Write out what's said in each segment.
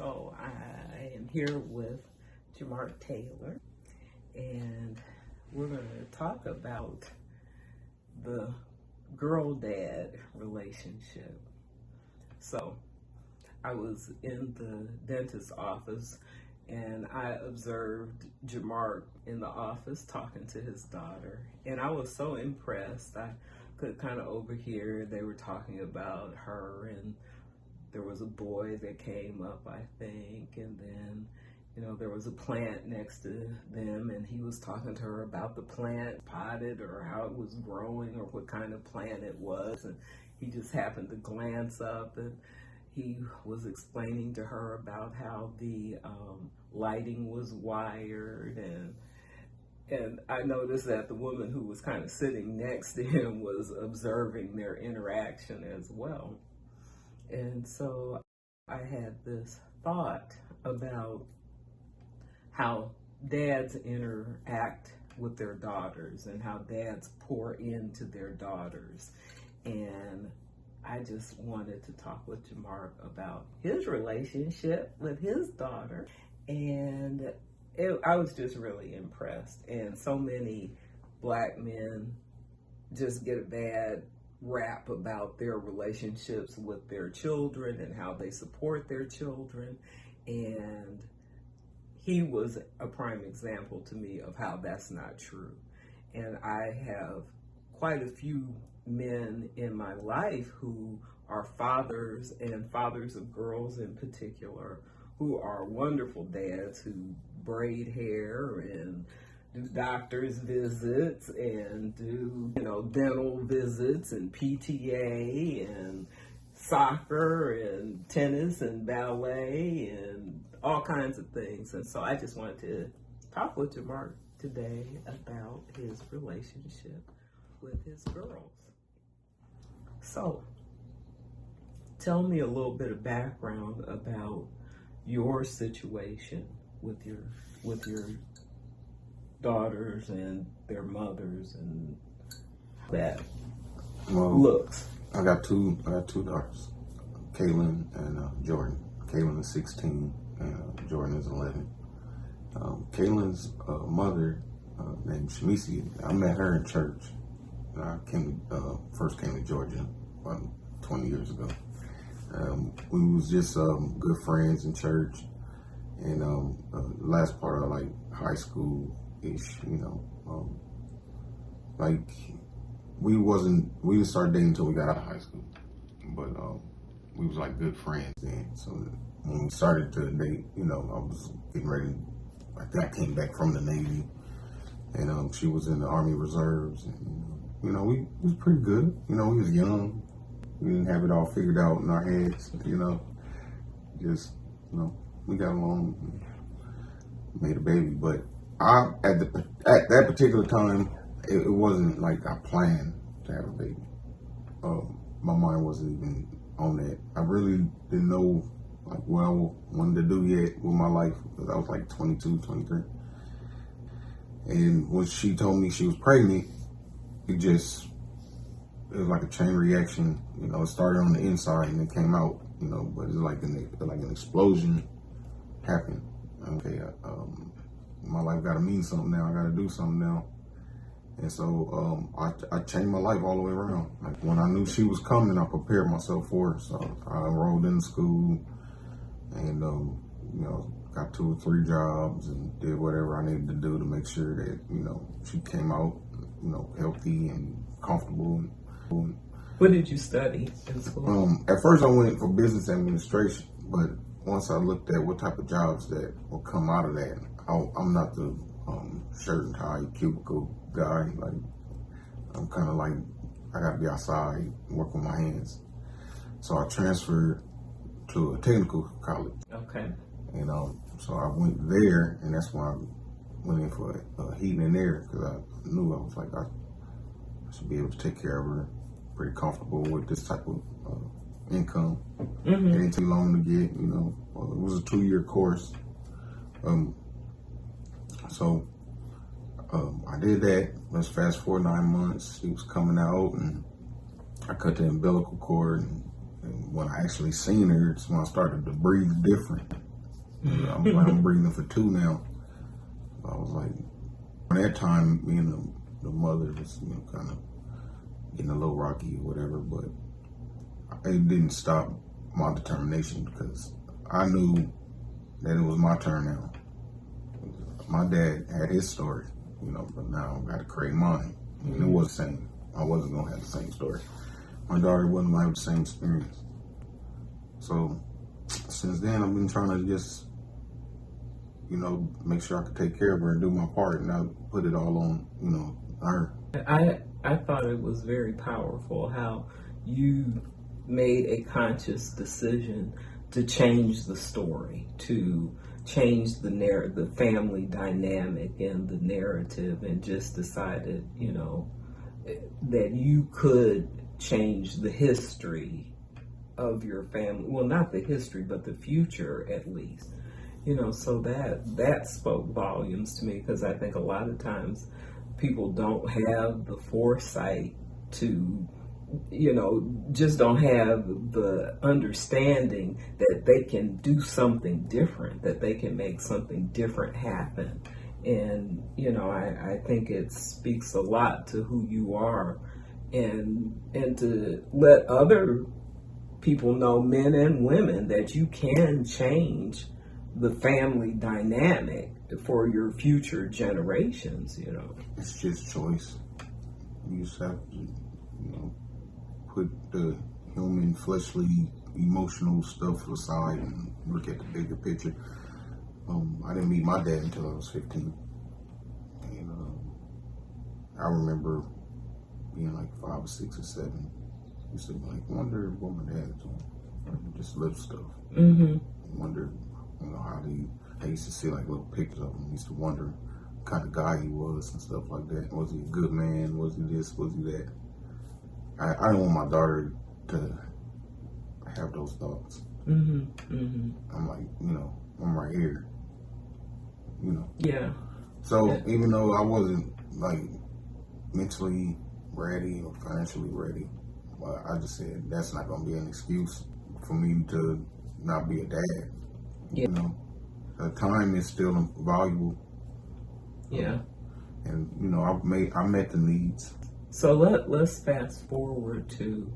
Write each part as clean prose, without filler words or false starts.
So I am here with Jamarc Taylor, and we're going to talk about the girl-dad relationship. So I was in the dentist's office and I observed Jamarc in the office talking to his daughter, and I was so impressed. I could kind of overhear they were talking about her, and there was a boy that came up, I think, and then, there was a plant next to them, and he was talking to her about the plant, potted, or how it was growing, or what kind of plant it was, and he just happened to glance up, and he was explaining to her about how the lighting was wired, and I noticed that the woman who was kind of sitting next to him was observing their interaction as well. And so I had this thought about how dads interact with their daughters and how dads pour into their daughters. And I just wanted to talk with Jamarc about his relationship with his daughter. And I was just really impressed. And so many Black men just get a bad rap about their relationships with their children and how they support their children. And he was a prime example to me of how that's not true. And I have quite a few men in my life who are fathers, and fathers of girls in particular, who are wonderful dads who braid hair and do doctor's visits and do, dental visits and PTA and soccer and tennis and ballet and all kinds of things. And so I just wanted to talk with Jamarc today about his relationship with his girls. So tell me a little bit of background about your situation with your daughters and their mothers and that looks. I got two daughters, Kaylin and Jordan. Kaylin is 16 and Jordan is 11. Kaylin's mother, named Shamisi, I met her in church. I first came to Georgia about 20 years ago. We was just good friends in church, and last part of like high school ish, like we didn't start dating until we got out of high school, but we was like good friends then. So when we started to date, I was getting ready. I think I came back from the Navy, and she was in the Army Reserves, and we was pretty good. We was young. We didn't have it all figured out in our heads, just we got along, made a baby, but at that particular time, it wasn't like I planned to have a baby. My mind wasn't even on that. I really didn't know like what I wanted to do yet with my life, because I was like 22, 23. And when she told me she was pregnant, it was like a chain reaction. It started on the inside and it came out, but it's like an explosion happened. Okay, my life got to mean something now. I got to do something now. And so I changed my life all the way around. Like when I knew she was coming, I prepared myself for her. So I enrolled in school and, got 2 or 3 jobs and did whatever I needed to do to make sure that, she came out, healthy and comfortable. What did you study in school? At first I went for business administration, but once I looked at what type of jobs that will come out of that, I'm not the shirt and tie cubicle guy. Like I'm kind of like I gotta be outside and work with my hands. So I transferred to a technical college. Okay. And so I went there, and that's when I went in for heating and air, because I knew I was like I should be able to take care of her, pretty comfortable with this type of income. Mm-hmm. It ain't too long to get, it was a 2-year course. So I did that. Let's fast forward 9 months. She was coming out, and I cut the umbilical cord. And when I actually seen her, it's when I started to breathe different. I'm breathing for 2 now. I was like, at that time, me and the mother was, kind of getting a little rocky or whatever, but it didn't stop my determination because I knew that it was my turn now. My dad had his story, but now I got to create mine. And it was the same. I wasn't going to have the same story. My daughter wasn't going to have the same experience. So since then, I've been trying to just, make sure I could take care of her and do my part and not put it all on, her. I thought it was very powerful how you made a conscious decision to change the story, to change the family dynamic and the narrative, and just decided, that you could change the history of your family. Well, not the history, but the future at least. So that spoke volumes to me, because I think a lot of times people don't have the foresight to, just don't have the understanding that they can do something different, that they can make something different happen. And, I think it speaks a lot to who you are, and to let other people know, men and women, that you can change the family dynamic for your future generations, It's just choice. You just have to, put the human, fleshly, emotional stuff aside and look at the bigger picture. I didn't meet my dad until I was 15. And I remember being like 5 or 6 or 7. I used to wonder what my dad was doing. Just little stuff. Mm-hmm. Wonder, I used to see little pictures of him. I used to wonder what kind of guy he was and stuff like that. Was he a good man? Was he this? Was he that? I don't want my daughter to have those thoughts. Mm-hmm. Mm-hmm. I'm like, I'm right here. Yeah. So even though I wasn't mentally ready or financially ready, I just said that's not going to be an excuse for me to not be a dad. Yeah. The time is still valuable. Yeah. And I met the needs. So let's fast forward to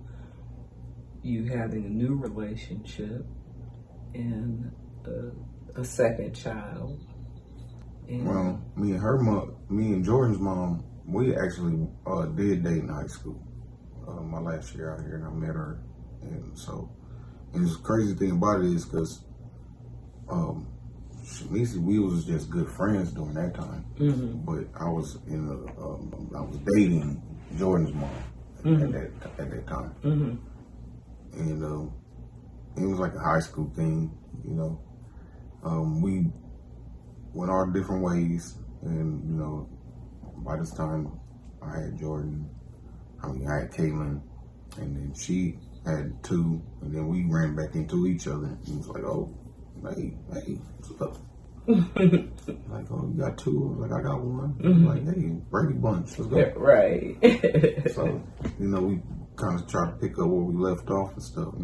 you having a new relationship and a second child. And well, me and Jordan's mom, we actually did date in high school. My last year out here, and I met her, and the crazy thing about it is because we was just good friends during that time. Mm-hmm. But I was I was dating Jordan's mom mm-hmm. at that time, mm-hmm. and it was like a high school thing, we went our different ways, and by this time I had Jordan. I had Caitlin, and then she had 2, and then we ran back into each other. And it was like, oh, hey, what's up? Oh, you got 2? I was like, I got 1. Mm-hmm. Hey, Brady Bunch, let's go. Right. So, we kind of tried to pick up where we left off and stuff,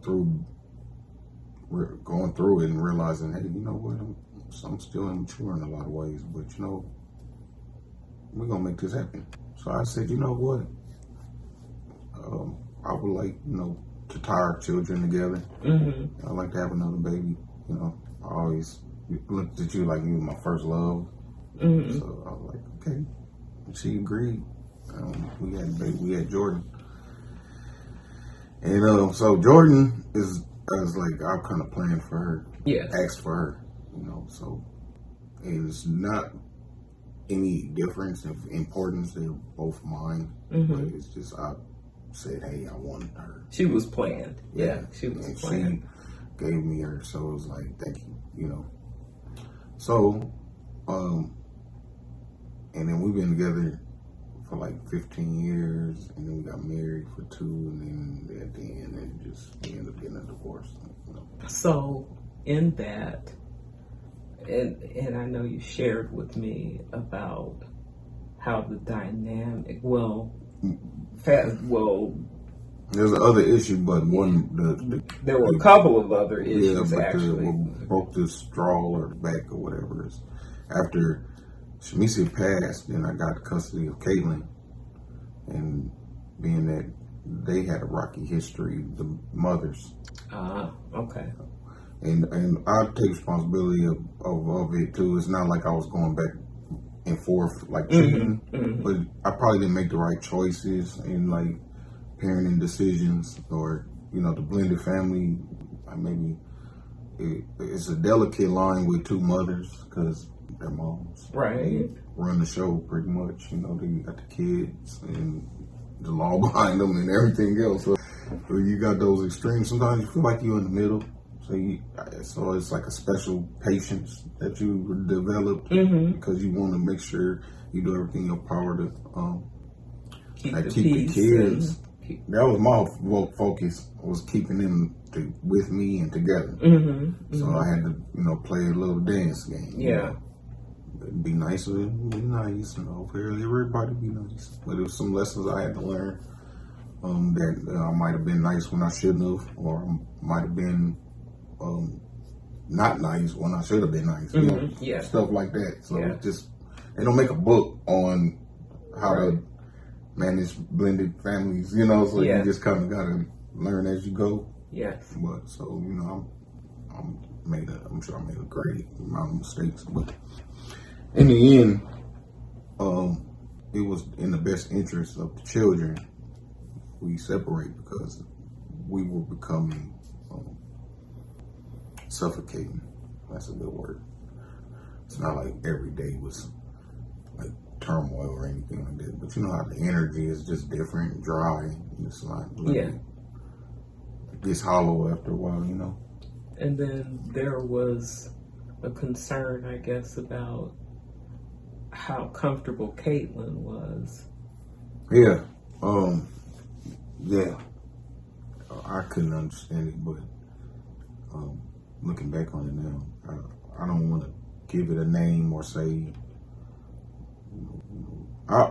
through going through it and realizing, hey, what, I'm still immature in a lot of ways, but we're gonna make this happen. So I said, you know what? I would like, to tie our children together. Mm-hmm. I'd like to have another baby. I always looked at you like you were my first love. Mm-hmm. So I was like, okay. And she agreed. We had a baby. We had Jordan. And so Jordan is I've kind of planned for her. Yes. Asked for her. So it's not any difference of importance. They're both mine. Mm-hmm. But it's just I said, hey, I wanted her. She was planned. Yeah, she was planned. She gave me her, so it was like, thank you, So, and then we've been together for 15 years, and then we got married for 2, and then at the end, we ended up getting a divorce. So, in that, and I know you shared with me about how the dynamic, There's another issue, but one there were a couple of other issues but actually. what broke the straw or the back or whatever is after Shamisia passed, then I got custody of Caitlin, and being that they had a rocky history, the mothers. Okay. And I take responsibility of it too. It's not like I was going back and forth like cheating, but I probably didn't make the right choices in like parenting decisions, or the blended family. Maybe it's a delicate line with two mothers because their moms right run the show pretty much. They got the kids and the law behind them and everything else. So you got those extremes. Sometimes you feel like you're in the middle. So it's like a special patience that you develop because you want to make sure you do everything in your power to keep the kids. That was my focus, was keeping them with me and together. So I had to, play a little dance game. Yeah. Be nice, be nice. Everybody be nice. But there was some lessons I had to learn that I might have been nice when I shouldn't have, or might have been not nice when I should have been nice. Yeah. Stuff like that. So they don't make a book on how to manage blended families, so you just kind of got to learn as you go. Yes. But so, I'm sure I made a great amount of mistakes, but in the end, it was in the best interest of the children we separate, because we were becoming suffocating. That's a good word. It's not like every day was like turmoil or anything like that, but you know how the energy is just different, dry. It's like it gets hollow after a while, And then there was a concern, I guess, about how comfortable Caitlin was. Yeah. I couldn't understand it, but looking back on it now, I don't want to give it a name or say.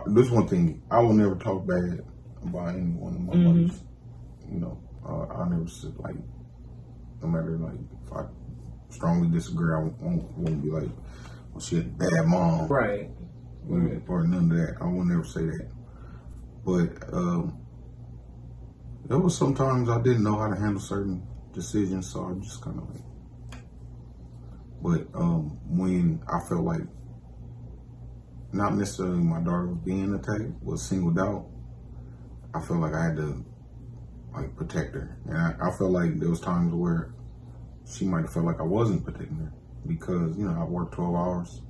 This one thing, I will never talk bad about any one of my mothers. I never said, like, no matter, like, if I strongly disagree, I won't be like, well, she had a bad mom. Right. Or none of that. I will never say that. But there was sometimes I didn't know how to handle certain decisions, so I just kind of like. But when I felt like not necessarily my daughter was being attacked, was singled out, I felt like I had to like protect her, and I felt like there was times where she might have felt like I wasn't protecting her because I worked 12 hours,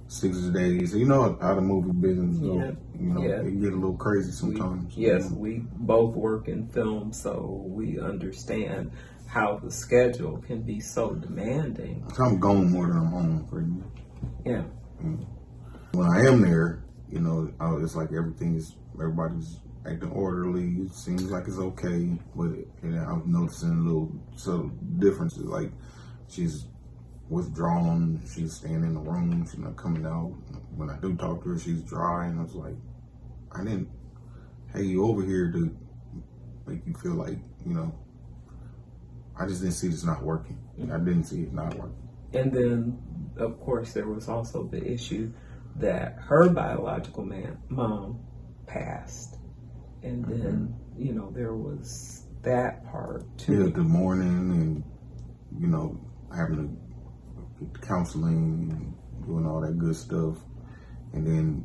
6 days. You know how the movie business goes. It get a little crazy sometimes. We both work in film, so we understand how the schedule can be so demanding. So I'm gone more than I'm home, pretty much. Yeah. When I am there, it's like everybody's acting orderly. It seems like it's okay, but I'm noticing little subtle differences. Like she's withdrawn, she's staying in the room, she's not coming out. When I do talk to her, she's dry, and I was like, I didn't have you over here to make you feel like, I just didn't see this not working. I didn't see it not working. And then, of course, there was also the issue that her biological mom passed. And then, there was that part too. Yeah, the mourning and, having to get counseling and doing all that good stuff. And then,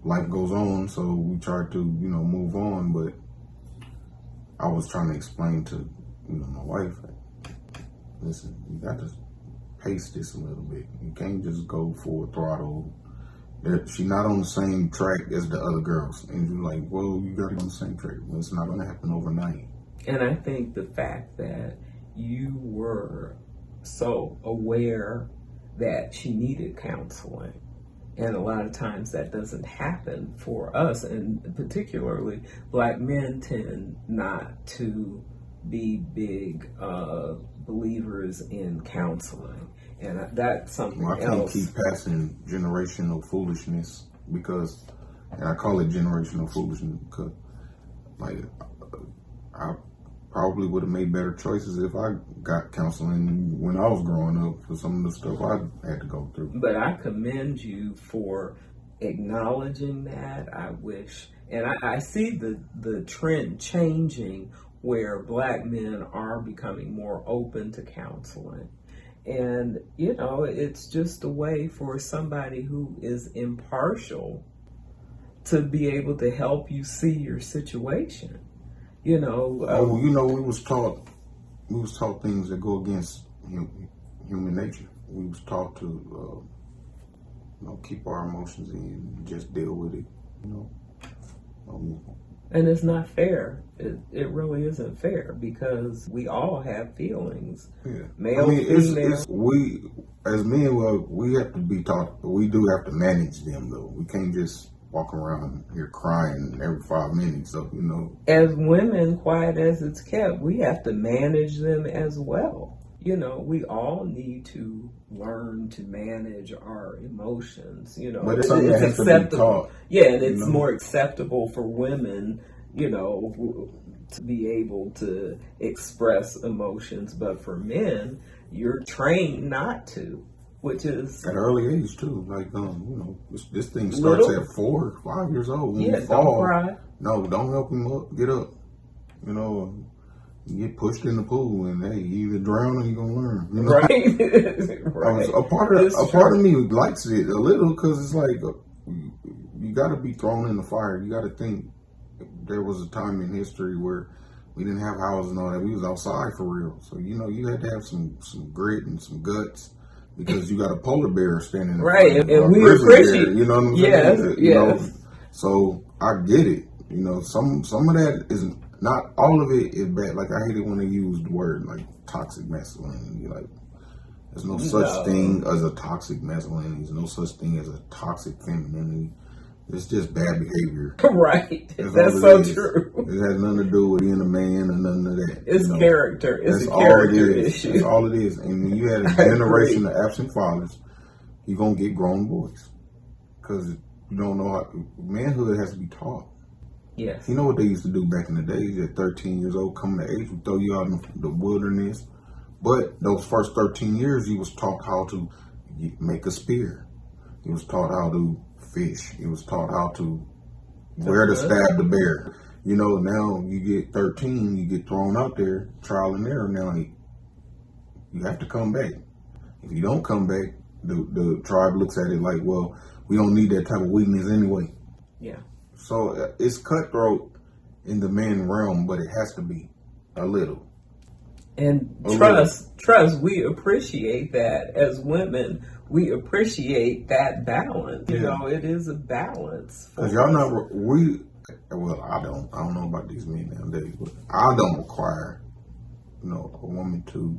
life goes on, so we try to, move on. But I was trying to explain to, my wife, listen, you got to pace this a little bit. You can't just go full throttle. She's not on the same track as the other girls. And you're like, well, you got to be on the same track. Well, it's not going to happen overnight. And I think the fact that you were so aware that she needed counseling, and a lot of times that doesn't happen for us, and particularly Black men tend not to be big believers in counseling. And that's something else. I can't keep passing generational foolishness and I call it generational foolishness because, like, I probably would have made better choices if I got counseling when I was growing up for some of the stuff I had to go through. But I commend you for acknowledging that. I wish, and I see the trend changing where Black men are becoming more open to counseling. And, it's just a way for somebody who is impartial to be able to help you see your situation. We was taught things that go against human nature. We was taught to keep our emotions in and just deal with it. And it's not fair. It really isn't fair because we all have feelings. Yeah. Male, female. We as men, we have to be taught, but we do have to manage them though. We can't just walk around here crying every 5 minutes. So, As women, quiet as it's kept, we have to manage them as well. We all need to learn to manage our emotions. But it's something that has to be taught. Yeah, and it's more acceptable for women, to be able to express emotions. But for men, you're trained not to, which is at an early age too. Like, this thing starts at 4, 5 years old. When you fall, don't cry. No, don't help him up. Get up. You get pushed in the pool, and hey, you either drown or you're gonna learn. Right. Right. A part of me likes it a little because it's like you got to be thrown in the fire. You got to think there was a time in history where we didn't have houses and all that. We was outside for real. So you had to have some grit and some guts because you got a polar bear standing right, and we appreciate. You know what I'm saying? Yes. So I get it. Some of that isn't. Not all of it is bad. Like, I hate it when they use the word, like, toxic masculinity. Like, there's no such thing as a toxic masculinity. There's no such thing as a toxic femininity. It's just bad behavior. Right. That's so true. It has nothing to do with being a man or nothing of that. It's character. It's a character issue. That's all it is. And when you had a generation of absent fathers, you're going to get grown boys. Because you don't know how. Manhood has to be taught. Yes. You know what they used to do back in the days at 13 years old, coming to age, would throw you out in the wilderness. But those first 13 years, you was taught how to make a spear. You was taught how to fish. You was taught how to where to stab the bear. Now you get 13, you get thrown out there, trial and error. Now you have to come back. If you don't come back, the tribe looks at it like, well, we don't need that type of weakness anyway. Yeah. So it's cutthroat in the man realm, but it has to be a little. And trust, we appreciate that as women. We appreciate that balance. It is a balance. Because I don't know about these men nowadays, but I don't require, a woman to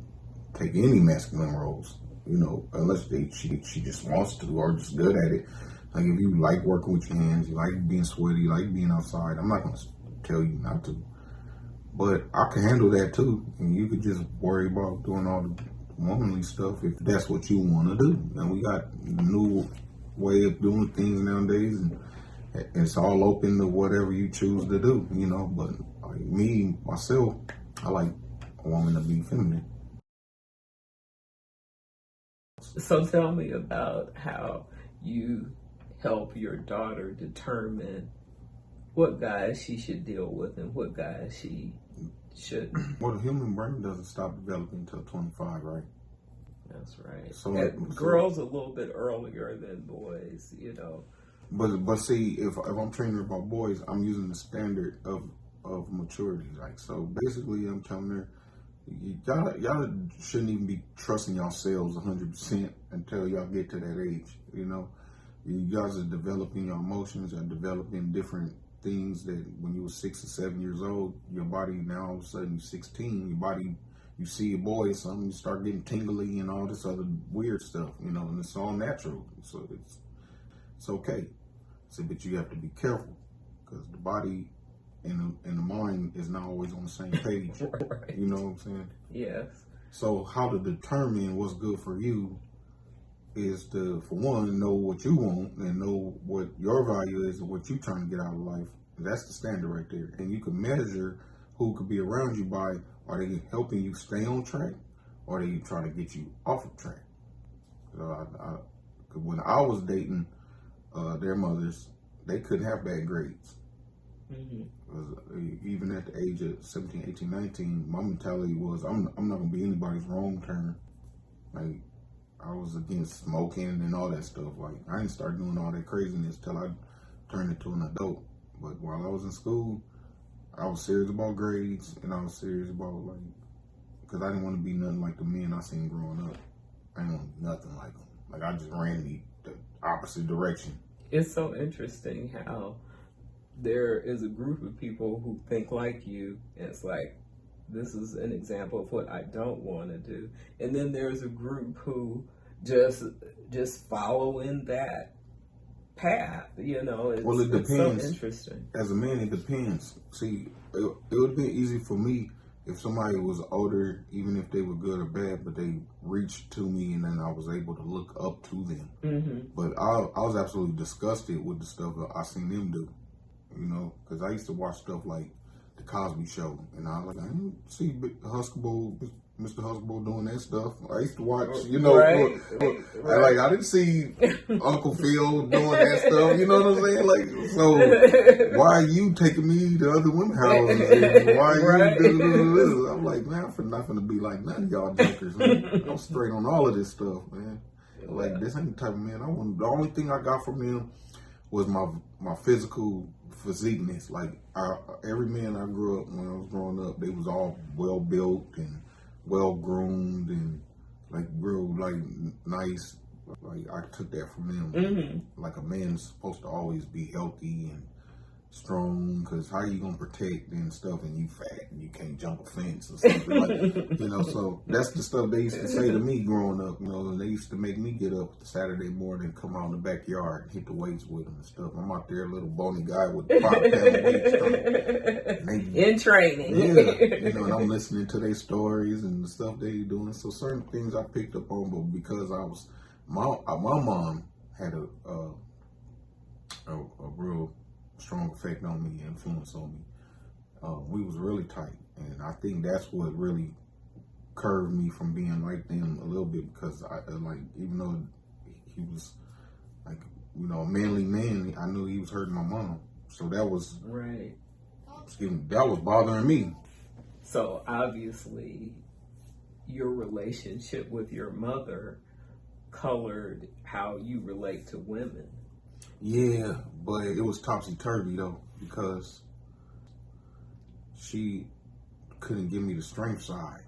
take any masculine roles, unless she just wants to or just good at it. Like, if you like working with your hands, you like being sweaty, you like being outside, I'm not going to tell you not to. But I can handle that too. And you could just worry about doing all the womanly stuff if that's what you want to do. And we got a new way of doing things nowadays. And it's all open to whatever you choose to do, But like myself, I like a woman to be feminine. So tell me about how you help your daughter determine what guys she should deal with and what guys she shouldn't. Well, the human brain doesn't stop developing until 25, right? That's right. So girls a little bit earlier than boys, But see, if I'm training her about boys, I'm using the standard of maturity. Like, so basically, I'm telling her, y'all shouldn't even be trusting yourselves 100% until y'all get to that age. You guys are developing your emotions, are developing different things that when you were 6 or 7 years old, your body now all of a sudden you're 16, your body, you see a boy or something, you start getting tingly and all this other weird stuff, and it's all natural. So it's okay. So, but you have to be careful because the body and the mind is not always on the same page. Right. You know what I'm saying? Yes. So how to determine what's good for you is to, for one, know what you want and know what your value is and what you're trying to get out of life. That's the standard right there. And you can measure who could be around you by, are they helping you stay on track, or are they trying to get you off of track? When I was dating their mothers, they couldn't have bad grades. Even at the age of 17, 18, 19, my mentality was, I'm not going to be anybody's wrong turn. Like, I was against smoking and all that stuff. Like, I didn't start doing all that craziness till I turned into an adult. But while I was in school, I was serious about grades, and I was serious about, like, because I didn't want to be nothing like the men I seen growing up. I didn't want to be nothing like them. Like, I just ran the opposite direction. It's so interesting how there is a group of people who think like you, and it's like, this is an example of what I don't want to do. And then there's a group who just follow in that path, you know. Well, it depends. It's so interesting. As a man, it depends. See, it would be easy for me if somebody was older, even if they were good or bad, but they reached to me and then I was able to look up to them. But I was absolutely disgusted with the stuff that I seen them do, you know, because I used to watch stuff like The Cosby Show, and I was like, I didn't see Mr. Huxtable doing that stuff. I used to watch, you know, right. like I didn't see Uncle Phil doing that stuff. You know what I'm saying? Like, so why are you taking me to other women's houses? And why are you doing this? I'm like, man, I'm not gonna be like none of y'all jokers. Man. I'm straight on all of this stuff, man. Like, this ain't the type of man I want. The only thing I got from him was my physical physiqueness. Like, every man I grew up when I was growing up, they was all well built and well groomed and like real like nice. Like, I took that from them. Like, a man's supposed to always be healthy and strong, because how you gonna protect and stuff and you fat and you can't jump a fence or something, like, you know. So that's the stuff they used to say to me growing up, you know. And they used to make me get up Saturday morning and come out in the backyard and hit the weights with them and stuff. I'm out there, a little bony guy with 5-pound weights in training. Yeah, you know, and I'm listening to their stories and the stuff they doing. So certain things I picked up on, but because my mom had a real strong effect on me, influence on me. We was really tight, and I think that's what really curved me from being like them a little bit, because I like, even though he was like, you know, a manly man, I knew he was hurting my mom. So that was right. That was bothering me. So obviously, your relationship with your mother colored how you relate to women. Yeah, but it was topsy-turvy, though, because she couldn't give me the strength side.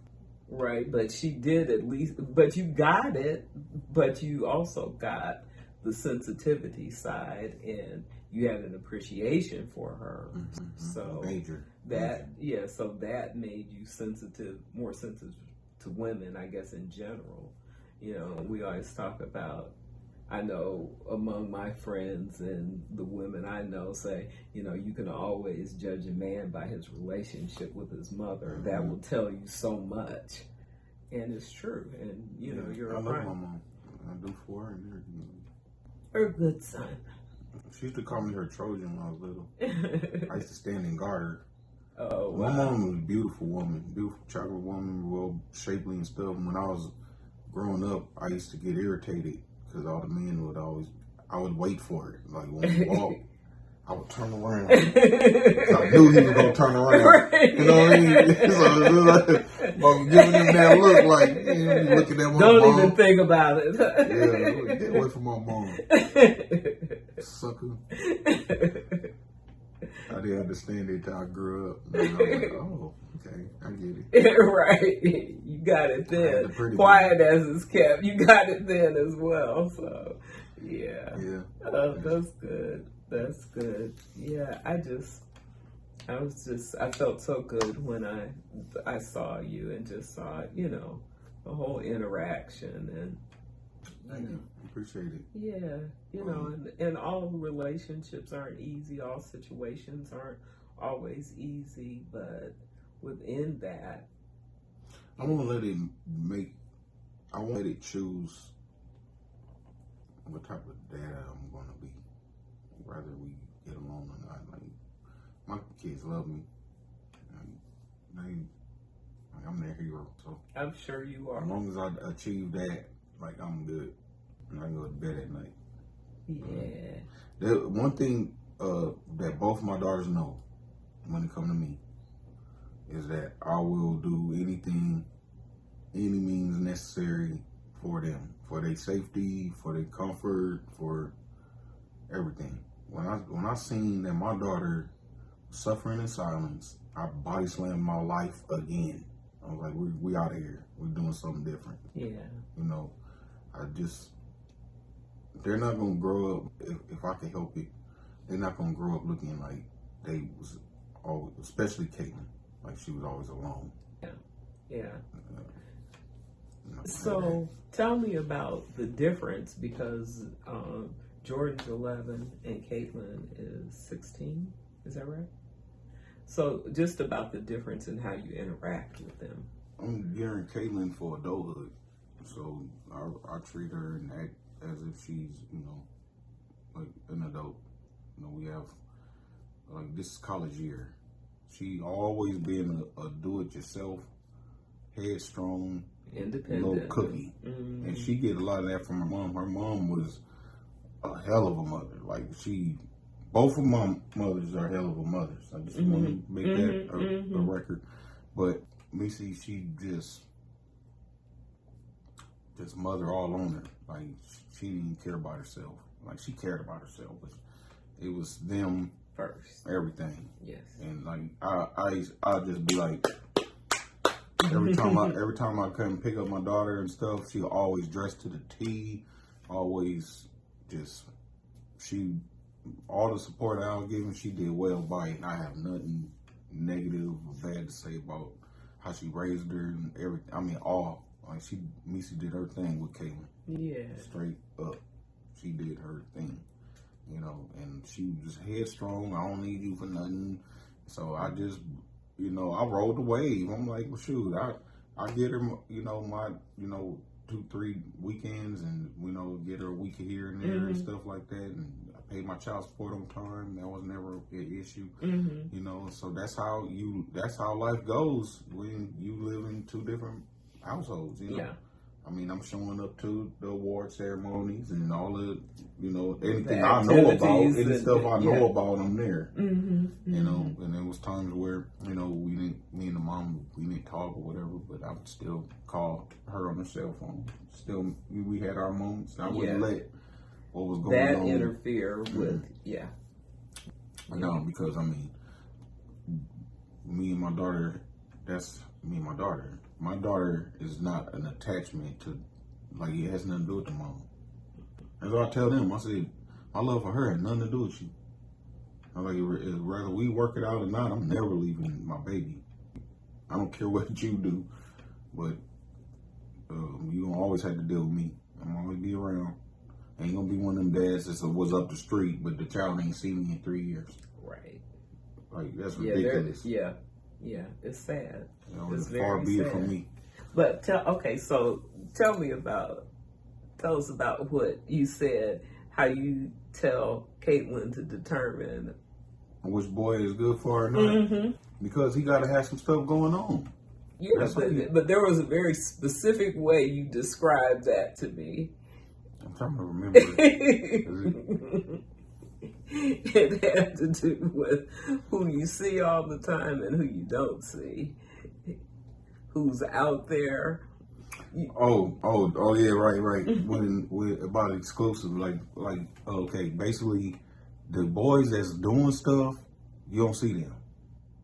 Right, but she did at least, but you got it, but you also got the sensitivity side, and you had an appreciation for her. So Major. So that made you more sensitive to women, I guess, in general. You know, we always talk about, I know among my friends and the women I know say, you know, you can always judge a man by his relationship with his mother. That will tell you so much. And it's true. And, you know, you're I right. love my mom. I do for her. And her a good son. She used to call me her Trojan when I was little. I used to stand and guard her. Oh, wow. My mom was a beautiful woman, beautiful chocolate woman, well shapely and stuff. When I was growing up, I used to get irritated because all the men I would wait for it. Like, when we walked, I would turn around. I knew he was going to turn around. Right. You know what I mean? So, I'm giving him that look like, you looking at my Don't mom. even think about it. Yeah, get away from my mom. Sucker. I didn't understand it until I grew up. And I was like, oh, okay, I get it. Right. You got it then. Quiet as it's kept. You got it then as well. So, yeah. That's good. That's good. Yeah, I felt so good when I saw you and just saw, you know, the whole interaction, and Thank you. Appreciate it. Yeah, you know, and all relationships aren't easy. All situations aren't always easy, but within that, I won't let it choose what type of dad I'm going to be. Whether we get along or not. Like, my kids love me. I'm their hero. So I'm sure you are. as long as I achieve that, like I'm good, and I go to bed at night. Yeah. The one thing that both my daughters know when it comes to me is that I will do anything, any means necessary for them, for their safety, for their comfort, for everything. When I seen that my daughter was suffering in silence, I body slammed my life again. I was like, we out of here. We're doing something different. Yeah. You know, they're not gonna grow up if I can help it. They're not gonna grow up looking like they was always, especially Caitlin, like she was always alone. Yeah. Yeah. You know, So tell me about the difference, because Jordan's 11 and Caitlin is 16. Is that right? So just about the difference in how you interact with them. I'm gearing Caitlin for adulthood, so I treat her and act as if she's, like an adult. We have, like, this is college year. She always been a do-it-yourself, headstrong, Independent. little cookie. Mm-hmm. And she get a lot of that from her mom. Her mom was a hell of a mother. Like, both of my mothers are hell of a mothers. I just want to make that a record. But Missy, she just mother all on her. Like, she didn't even care about herself. Like, she cared about herself, but it was them First. everything. Yes. And like I just be like, every time I come pick up my daughter and stuff, she always dressed to the T. Always just all the support I was giving, she did well by it. I have nothing negative or bad to say about how she raised her and everything. I mean, like Missy did her thing with Caitlin. Yeah. Straight up, she did her thing, and she was headstrong. I don't need you for nothing. So I just, I rode the wave. I'm like, well, shoot, I get her, my, 2-3 weekends, and get her a week here and there and stuff like that, and I paid my child support on time. That was never an issue, So that's how life goes when you live in two different households. Yeah. I mean, I'm showing up to the award ceremonies and all the, anything The I know about, any activities stuff I know yeah. about, I'm there. And there was times where, me and the mom, we didn't talk or whatever, but I would still call her on the cell phone. Still, we had our moments. I wouldn't let what was going on interfere with, No, because, I mean, me and my daughter, that's me and my daughter. My daughter is not an attachment to, like, it has nothing to do with the mom. That's what I tell them. I said, my love for her had nothing to do with you. I'm like, whether we work it out or not, I'm never leaving my baby. I don't care what you do, but you gonna always have to deal with me. I'm gonna always be around. Ain't gonna be one of them dads that was up the street, but the child ain't seen me in 3 years. Right. Like, that's ridiculous. Yeah, it's sad. It's far be it from me. But tell us about what you said, how you tell Caitlin to determine which boy is good for her or not. Because he got to have some stuff going on. Yeah, but there was a very specific way you described that to me. I'm trying to remember. It had to do with who you see all the time and who you don't see. Who's out there. Oh, yeah, right. When about exclusive, like, okay, basically, the boys that's doing stuff, you don't see them.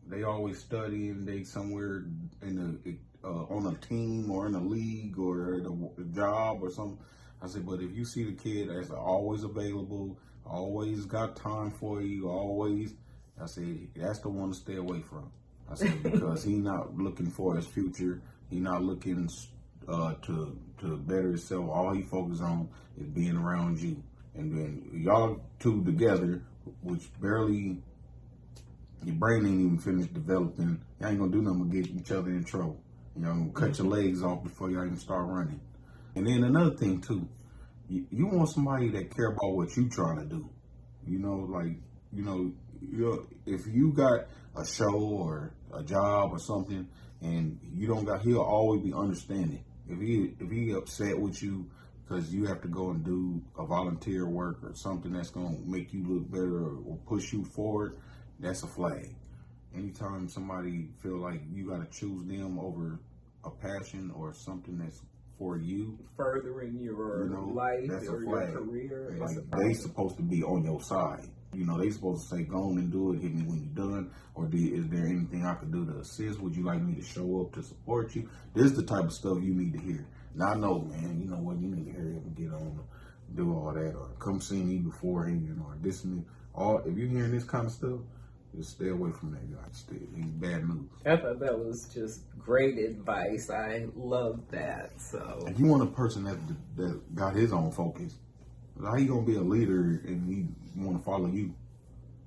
They always studying. They somewhere on a team or in a league or a job or something. I said, but if you see the kid that's always available, always got time for you, I said, that's the one to stay away from. I said, because he not looking for his future. He not looking to better himself. All he focused on is being around you. And then y'all two together, which barely, your brain ain't even finished developing. Y'all ain't gonna do nothing but get each other in trouble. Y'all gonna cut your legs off before y'all even start running. And then another thing too, you want somebody that care about what you trying to do. if you got a show or a job or something, and you don't got, he'll always be understanding. If he upset with you because you have to go and do a volunteer work or something that's gonna make you look better or push you forward, that's a flag. Anytime somebody feel like you got to choose them over a passion or something that's for you, furthering your life or your career, like they supposed to be on your side. They supposed to say, go on and do it, hit me when you're done, or is there anything I could do to assist? Would you like me to show up to support you? This is the type of stuff you need to hear. Now I know, man, you know what, you need to hurry up and get on, do all that, or come see me beforehand, or this and that. If you're hearing this kind of stuff, just stay away from that guy. He's bad news. I thought that was just great advice. I love that. So if you want a person that got his own focus, how you gonna be a leader and he want to follow you,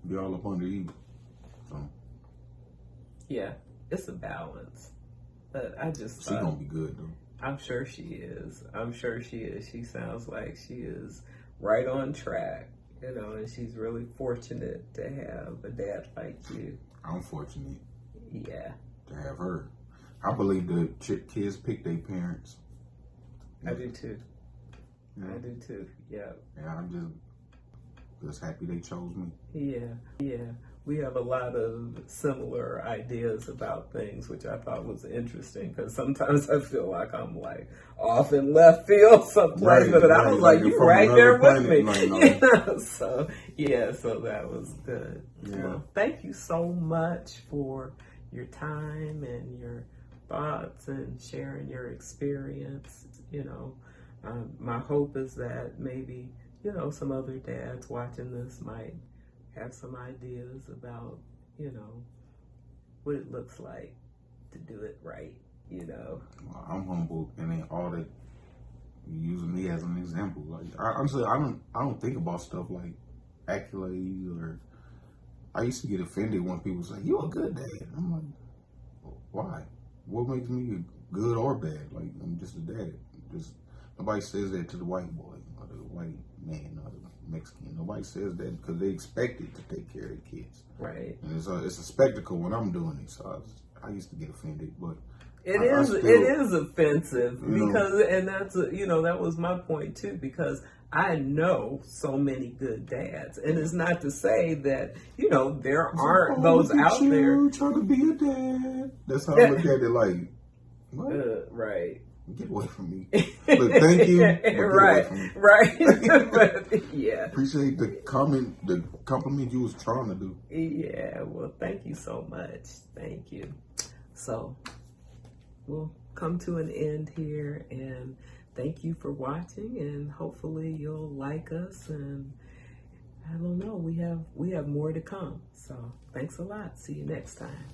be all up under you? So yeah, it's a balance. But I just she gonna be good though. I'm sure she is. She sounds like she is right on track. And she's really fortunate to have a dad like you. I'm fortunate. Yeah. To have her. I believe the kids pick their parents. I do too. Yeah. I do too. Yeah. Yeah, I'm just happy they chose me. Yeah. We have a lot of similar ideas about things, which I thought was interesting because sometimes I feel like I'm like off in left field sometimes, but I was like, you're right there with me. So that was good. Yeah. Well, thank you so much for your time and your thoughts and sharing your experience. My hope is that maybe, some other dads watching this might have some ideas about, what it looks like to do it right, Well, I'm humble, and then all that, using me as an example. Like, honestly, I don't think about stuff like accolades, or I used to get offended when people say, "You're a good dad." I'm like, why? What makes me good or bad? Like, I'm just a dad. Nobody says that to the white boy or the white man or the Mexican. Nobody says that because they expect it to take care of their kids. Right. And it's a spectacle when I'm doing it. So I used to get offended, but it is offensive because, and that's that was my point too, because I know so many good dads, and it's not to say that there aren't those out there trying to be a dad. That's how I look at it. Like, what? Right. Get away from me. Look, thank you. Right. But, yeah. Appreciate the compliment you was trying to do. Yeah. Well, thank you so much. Thank you. So we'll come to an end here, and thank you for watching, and hopefully you'll like us, and I don't know, we have more to come. So thanks a lot. See you next time.